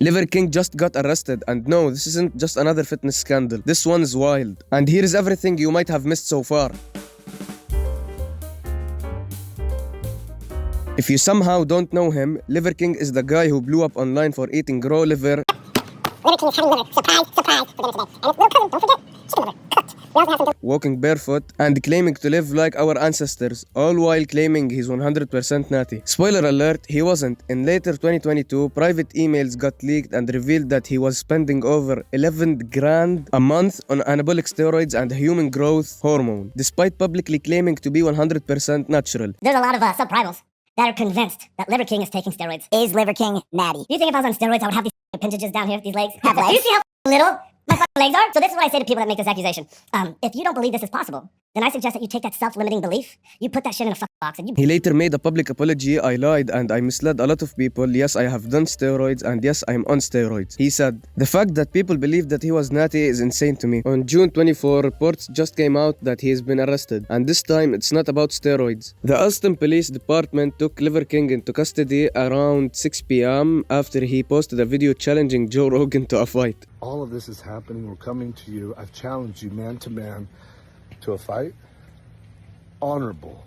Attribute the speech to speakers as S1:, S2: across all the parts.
S1: Liver King just got arrested, and no, this isn't just another fitness scandal. This one is wild. And here is everything you might have missed so far. If you somehow don't know him, Liver King is the guy who blew up online for eating raw liver.
S2: Liver King is having liver. Surprise, surprise for dinner today. And it's little cousin, don't forget, chicken liver, cooked. We also have some
S1: Walking barefoot and claiming to live like our ancestors, all while claiming he's 100% natty. Spoiler alert, he wasn't. In later 2022, private emails got leaked and revealed that he was spending over 11 grand a month on anabolic steroids and human growth hormone, despite publicly claiming to be 100% natural.
S2: There's a lot of subprimals that are convinced that Liver King is taking steroids. Is Liver King natty? Do you think if I was on steroids, I would have these appendages down here, these legs? Have legs? Do you see how little my legs are? So this is what I say to people that make this accusation. If you don't believe this is possible, then I suggest that you take that self-limiting belief, you put that shit in a box, and you...
S1: He later made a public apology. I lied and I misled a lot of people. Yes, I have done steroids, and yes, I'm on steroids. He said, the fact that people believe that he was natty is insane to me. On June 24, reports just came out that he has been arrested, and this time it's not about steroids. The Austin Police Department took Liver King into custody around 6 p.m. after he posted a video challenging Joe Rogan to a fight.
S3: All of this is happening. We're coming to you. I've challenged you man to man to a fight. Honorable.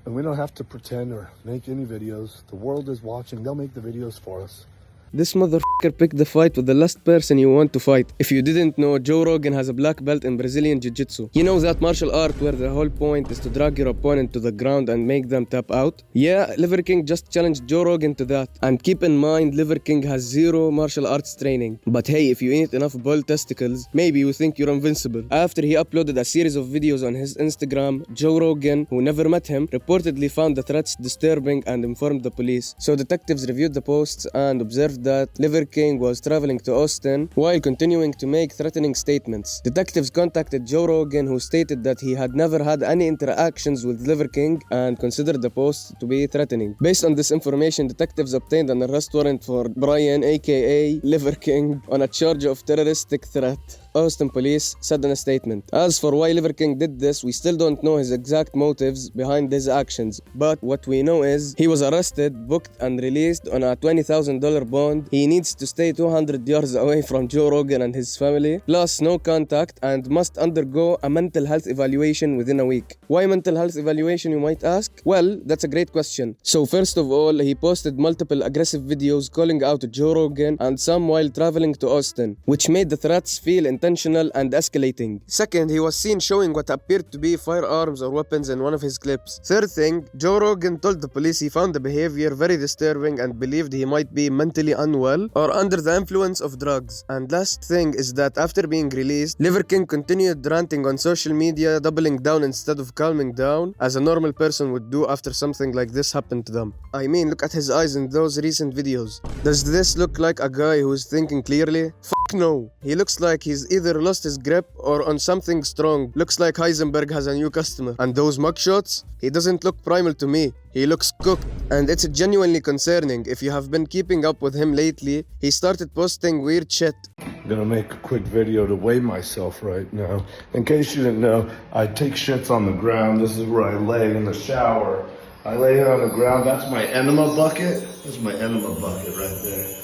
S3: And we don't have to pretend or make any videos. The world is watching. They'll make the videos for us.
S1: This motherfucker picked the fight with the last person you want to fight. If you didn't know, Joe Rogan has a black belt in Brazilian Jiu-Jitsu. You know that martial art where the whole point is to drag your opponent to the ground and make them tap out? Yeah, Liver King just challenged Joe Rogan to that. And keep in mind, Liver King has zero martial arts training. But hey, if you eat enough boiled testicles, maybe you think you're invincible. After he uploaded a series of videos on his Instagram, Joe Rogan, who never met him, reportedly found the threats disturbing and informed the police. So detectives reviewed the posts and observed that Liver King was traveling to Austin while continuing to make threatening statements. Detectives contacted Joe Rogan, who stated that he had never had any interactions with Liver King and considered the post to be threatening. Based on this information, detectives obtained an arrest warrant for Brian, aka Liver King, on a charge of terroristic threat. Austin police said in a statement. As for why Liver King did this, we still don't know his exact motives behind his actions, but what we know is he was arrested, booked and released on a $20,000 bond. He needs to stay 200 yards away from Joe Rogan and his family, plus no contact, and must undergo a mental health evaluation within a week. Why mental health evaluation, you might ask? Well, that's a great question. So first of all, he posted multiple aggressive videos calling out Joe Rogan, and some while traveling to Austin, which made the threats feel intentional and escalating. Second, he was seen showing what appeared to be firearms or weapons in one of his clips. Third thing, Joe Rogan told the police he found the behavior very disturbing and believed he might be mentally unwell or under the influence of drugs. And last thing is that after being released, Liver King continued ranting on social media, doubling down instead of calming down, as a normal person would do after something like this happened to them. I mean, look at his eyes in those recent videos. Does this look like a guy who's thinking clearly? No. He looks like he's either lost his grip or on something strong. Looks like Heisenberg has a new customer. And those mugshots? He doesn't look primal to me. He looks cooked. And it's genuinely concerning. If you have been keeping up with him lately, he started posting weird shit.
S3: I'm gonna make a quick video to weigh myself right now. In case you didn't know, I take shits on the ground. This is where I lay in the shower. I lay here on the ground. That's my enema bucket. That's my enema bucket right there.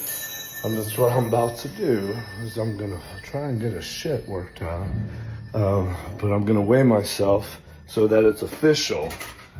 S3: And that's what I'm about to do, is I'm gonna try and get a shit worked out. But I'm gonna weigh myself so that it's official.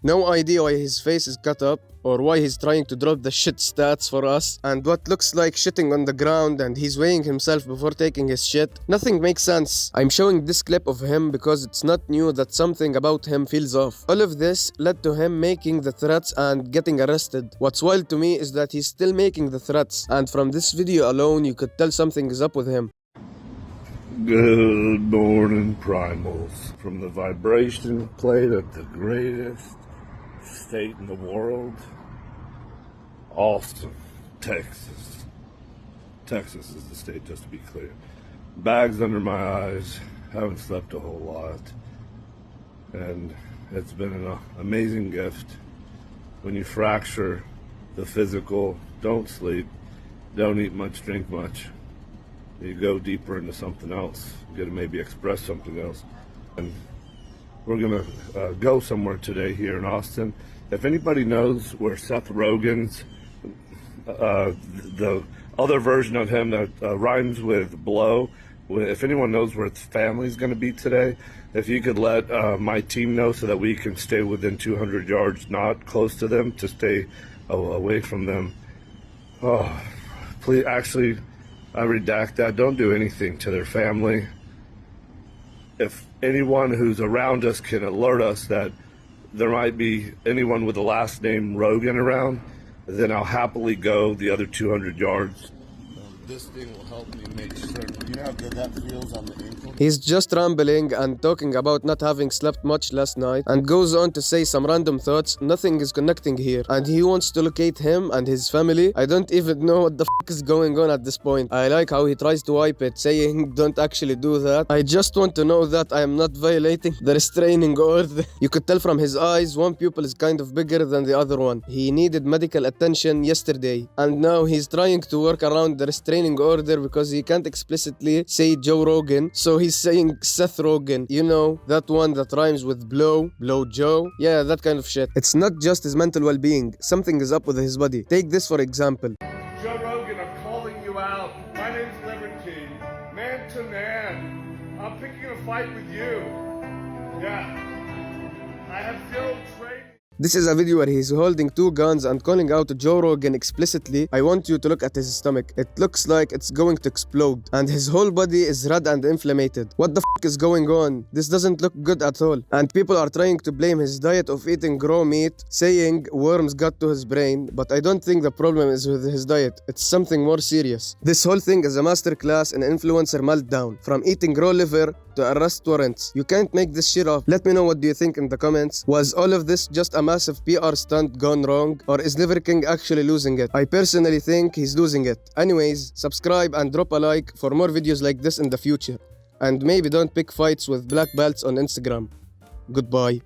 S1: No idea why his face is cut up or why he's trying to drop the shit stats for us, and what looks like shitting on the ground, and he's weighing himself before taking his shit. Nothing makes sense. I'm showing this clip of him because it's not new that something about him feels off. All of this led to him making the threats and getting arrested. What's wild to me is that he's still making the threats, and from this video alone you could tell something is up with him.
S3: Good morning, primals. From the vibration plate of the greatest state in the world, Austin, Texas. Texas is the state, just to be clear. Bags under my eyes, haven't slept a whole lot, and it's been an amazing gift. When you fracture the physical, don't sleep, don't eat much, drink much. You go deeper into something else, you gotta maybe express something else. And we're gonna go somewhere today here in Austin. If anybody knows where Seth Rogen's, the other version of him that rhymes with blow. If anyone knows where his family's going to be today, if you could let my team know so that we can stay within 200 yards, not close to them, to stay away from them. Oh, please, actually, I redact that. Don't do anything to their family. If anyone who's around us can alert us that there might be anyone with the last name Rogan around, then I'll happily go the other 200 yards. This thing will help me make certain. You know how good that feels on the ankle?
S1: He's just rambling and talking about not having slept much last night and goes on to say some random thoughts. Nothing is connecting here. And he wants to locate him and his family. I don't even know what the f is going on at this point. I like how he tries to wipe it, saying don't actually do that. I just want to know that I am not violating the restraining order. You could tell from his eyes, one pupil is kind of bigger than the other one. He needed medical attention yesterday. And now he's trying to work around the restraining order because he can't explicitly say Joe Rogan, so he's saying Seth Rogen. You know, that one that rhymes with blow Joe. Yeah, that kind of shit. It's not just his mental well-being. Something is up with his body. Take this for example.
S3: Joe Rogan, I'm calling you out. My name's Liver King. Man to man. I'm picking a fight with you. Yeah. I have zero training.
S1: This is a video where he's holding two guns and calling out to Joe Rogan explicitly. I want you to look at his stomach. It looks like it's going to explode. And his whole body is red and inflamed. What the f is going on? This doesn't look good at all. And people are trying to blame his diet of eating raw meat, saying worms got to his brain. But I don't think the problem is with his diet. It's something more serious. This whole thing is a masterclass in influencer meltdown. From eating raw liver to arrest warrants. You can't make this shit up. Let me know what do you think in the comments. Was all of this just a massive PR stunt gone wrong? Or is Liver King actually losing it? I personally think he's losing it. Anyways, subscribe and drop a like for more videos like this in the future. And maybe don't pick fights with black belts on Instagram. Goodbye.